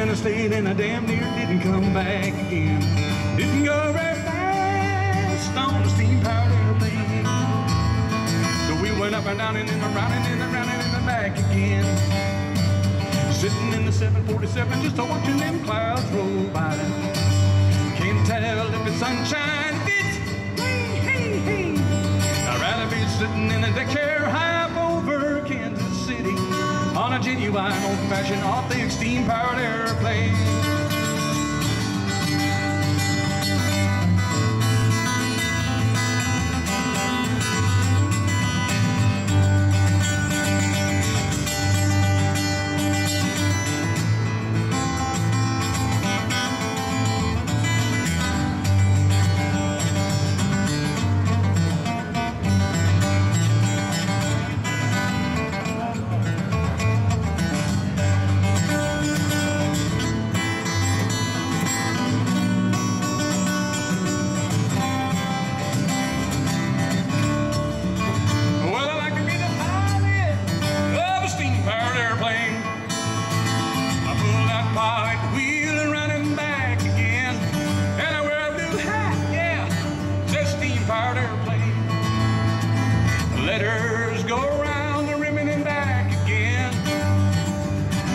interstate and I damn near didn't come back again. Didn't go very fast on a steam-powered airplane. So we went up and down and then around and then around and then back again. Sitting in the 747 just watching them clouds roll by. Can't tell if it's sunshine, if it's rain, hey, hey. I'd rather be sitting in a deck chair high up over Kansas City on a genuine old-fashioned authentic steam-powered airplane. Letters go around the ribbon and back again.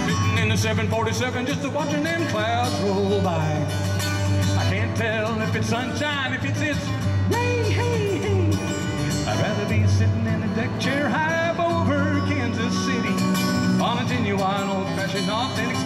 Sitting in the 747 just watching them clouds roll by. I can't tell if it's sunshine, if it's rain, hey, hey. I'd rather be sitting in a deck chair high up over Kansas City on a genuine old-fashioned authentic